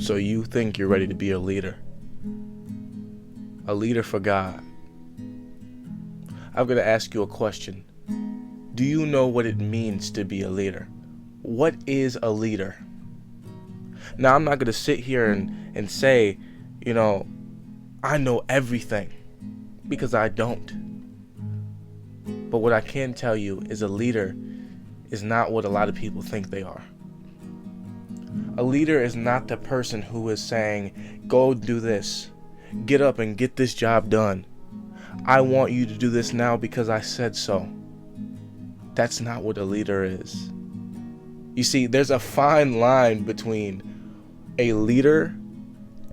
So you think you're ready to be a leader for God. I'm going to ask you a question. Do you know what it means to be a leader? What is a leader? Now, I'm not going to sit here and say, I know everything, because I don't. But what I can tell you is a leader is not what a lot of people think they are. A leader is not the person who is saying, go do this, get up and get this job done. I want you to do this now because I said so. That's not what a leader is. You see, there's a fine line between a leader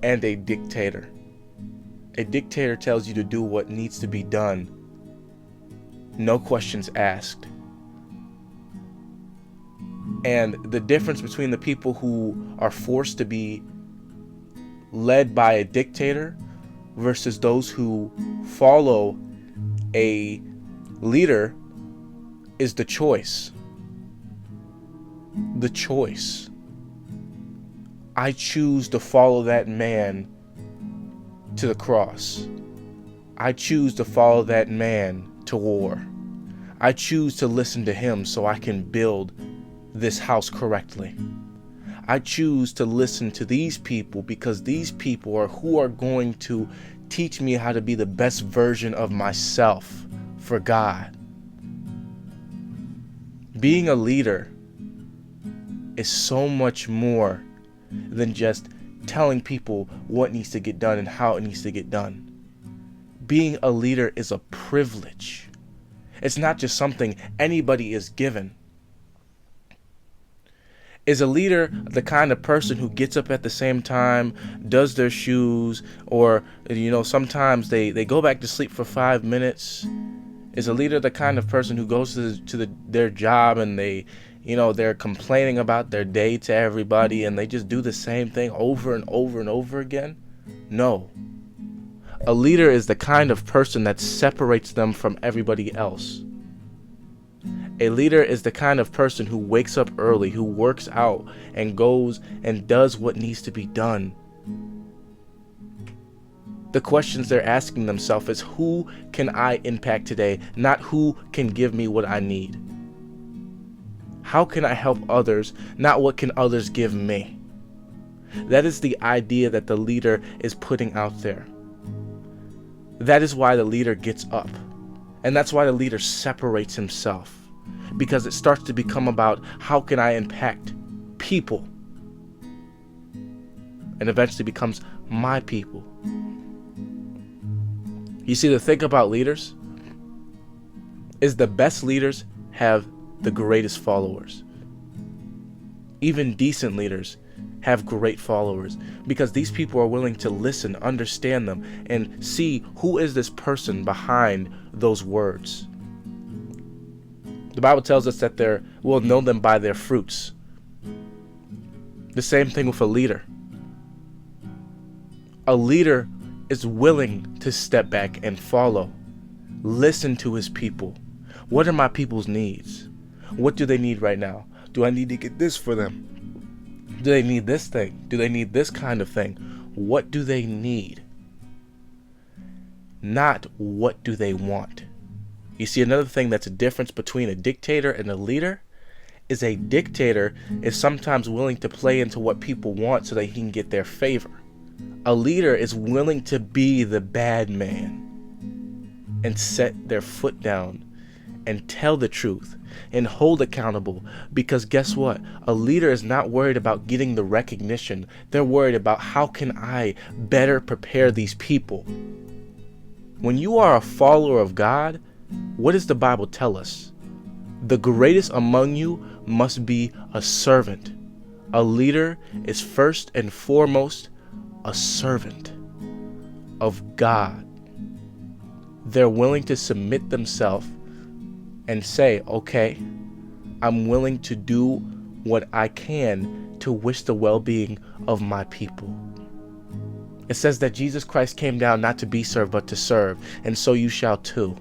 and a dictator. A dictator tells you to do what needs to be done, no questions asked. And the difference between the people who are forced to be led by a dictator versus those who follow a leader is the choice. The choice. I choose to follow that man to the cross. I choose to follow that man to war. I choose to listen to him so I can build this house correctly. I choose to listen to these people because these people are who are going to teach me how to be the best version of myself for God. Being a leader is so much more than just telling people what needs to get done and how it needs to get done. Being a leader is a privilege. It's not just something anybody is given. Is a leader the kind of person who gets up at the same time, does their shoes, or sometimes they go back to sleep for 5 minutes? Is a leader the kind of person who goes to their job and they're complaining about their day to everybody and they just do the same thing over and over and over again? No. A leader is the kind of person that separates them from everybody else. A leader is the kind of person who wakes up early, who works out and goes and does what needs to be done. The questions they're asking themselves is, who can I impact today, not who can give me what I need. How can I help others, not what can others give me. That is the idea that the leader is putting out there. That is why the leader gets up. And that's why the leader separates himself. Because it starts to become about, how can I impact people? And eventually becomes my people. You see, the thing about leaders is the best leaders have the greatest followers. Even decent leaders have great followers, because these people are willing to listen, understand them, and see who is this person behind those words. The Bible tells us that we'll know them by their fruits. The same thing with a leader. A leader is willing to step back and follow. Listen to his people. What are my people's needs? What do they need right now? Do I need to get this for them? Do they need this thing? Do they need this kind of thing? What do they need? Not what do they want. You see, another thing that's a difference between a dictator and a leader is a dictator is sometimes willing to play into what people want so that he can get their favor. A leader is willing to be the bad man and set their foot down and tell the truth and hold accountable, because guess what? A leader is not worried about getting the recognition. They're worried about, how can I better prepare these people? When you are a follower of God, what does the Bible tell us? The greatest among you must be a servant. A leader is first and foremost a servant of God. They're willing to submit themselves and say, okay, I'm willing to do what I can to wish the well-being of my people. It says that Jesus Christ came down not to be served, but to serve, and so you shall too.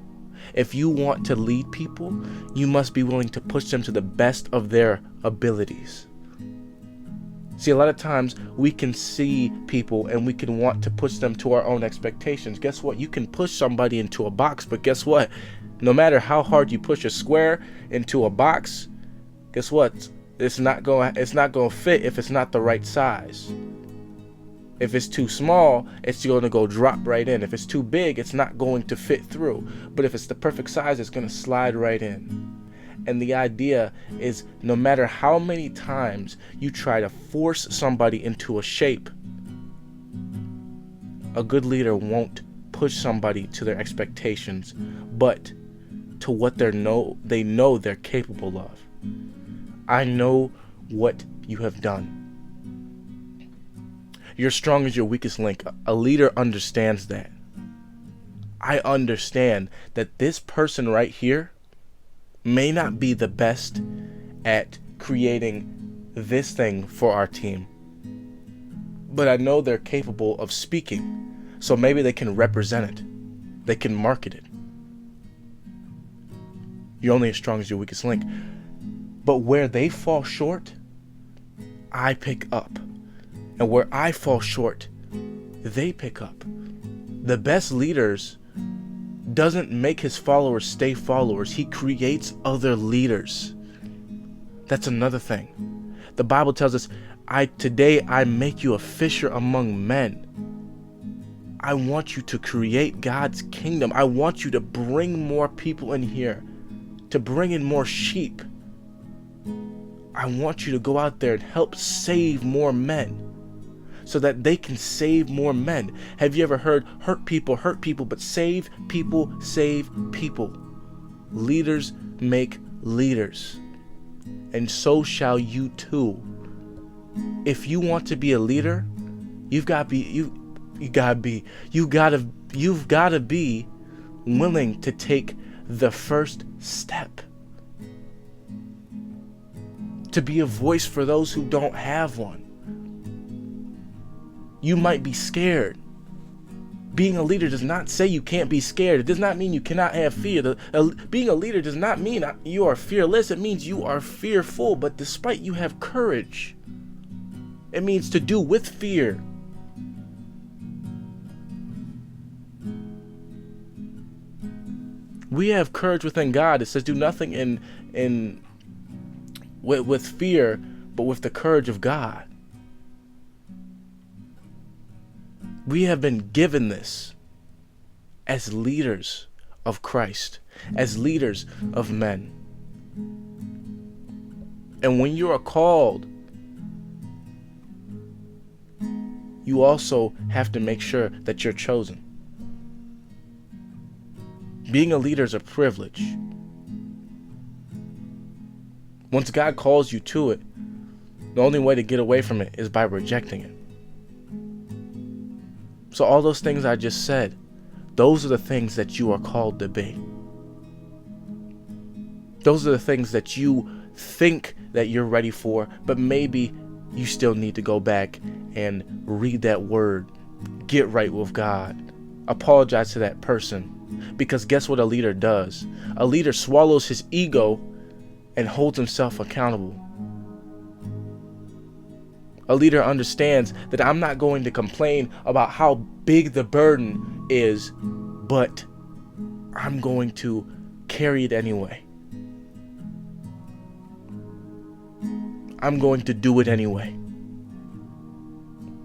If you want to lead people, you must be willing to push them to the best of their abilities. See, a lot of times we can see people and we can want to push them to our own expectations. Guess what? You can push somebody into a box, but guess what? No matter how hard you push a square into a box, guess what? It's not going to fit if it's not the right size. If it's too small, it's going to go drop right in. If it's too big, it's not going to fit through. But if it's the perfect size, it's going to slide right in. And the idea is, no matter how many times you try to force somebody into a shape, a good leader won't push somebody to their expectations, but to what they know they're capable of. I know what you have done. You're strong as your weakest link. A leader understands that. I understand that this person right here may not be the best at creating this thing for our team, but I know they're capable of speaking, so maybe they can represent it. They can market it. You're only as strong as your weakest link. But where they fall short, I pick up. And where I fall short, they pick up. The best leaders doesn't make his followers stay followers. He creates other leaders. That's another thing. The Bible tells us, today I make you a fisher among men. I want you to create God's kingdom. I want you to bring more people in here, to bring in more sheep. I want you to go out there and help save more men so that they can save more men. Have you ever heard hurt people, but save people, save people? Leaders make leaders, and so shall you too. If you want to be a leader, you've got to be willing to take the first step. To be a voice for those who don't have one. You might be scared. Being a leader does not say you can't be scared. It does not mean you cannot have fear. Being a leader does not mean you are fearless. It means you are fearful, but despite you have courage. It means to do with fear. We have courage within God. It says do nothing with fear, but with the courage of God. We have been given this as leaders of Christ, as leaders of men. And when you are called, you also have to make sure that you're chosen. Being a leader is a privilege. Once God calls you to it, the only way to get away from it is by rejecting it. So all those things I just said, those are the things that you are called to be. Those are the things that you think that you're ready for, but maybe you still need to go back and read that word, get right with God, apologize to that person. Because guess what a leader does? A leader swallows his ego and holds himself accountable. A leader understands that I'm not going to complain about how big the burden is, but I'm going to carry it anyway. I'm going to do it anyway.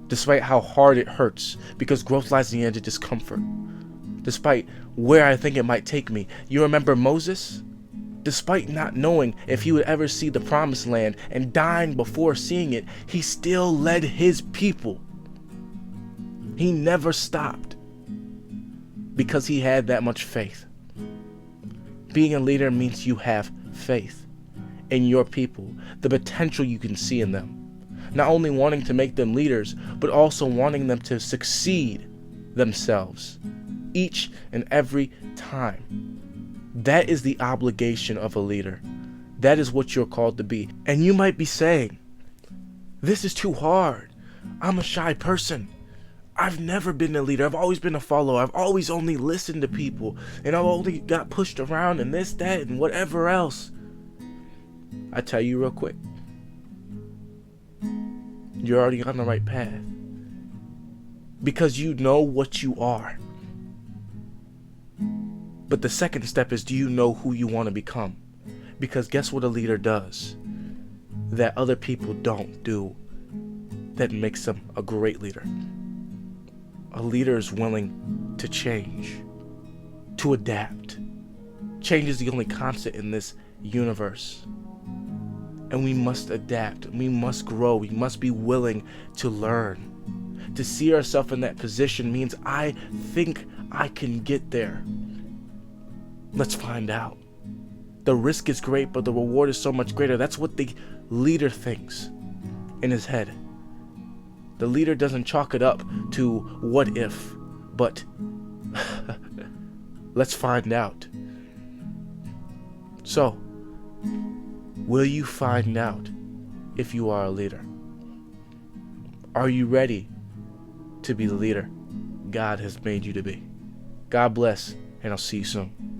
Despite how hard it hurts, because growth lies in the edge of discomfort. Despite where I think it might take me. You remember Moses? Despite not knowing if he would ever see the promised land and dying before seeing it, he still led his people. He never stopped because he had that much faith. Being a leader means you have faith in your people, the potential you can see in them. Not only wanting to make them leaders, but also wanting them to succeed themselves each and every time. That is the obligation of a leader. That is what you're called to be. And you might be saying, this is too hard. I'm a shy person. I've never been a leader. I've always been a follower. I've always only listened to people. And I've only got pushed around and this, that, and whatever else. I tell you real quick. You're already on the right path. Because you know what you are. But the second step is, do you know who you want to become? Because guess what a leader does that other people don't do that makes them a great leader? A leader is willing to change, to adapt. Change is the only constant in this universe. And we must adapt. We must grow. We must be willing to learn. To see ourselves in that position means I think I can get there. Let's find out. The risk is great, but the reward is so much greater. That's what the leader thinks in his head. The leader doesn't chalk it up to what if, but let's find out. So, will you find out if you are a leader? Are you ready to be the leader God has made you to be? God bless, and I'll see you soon.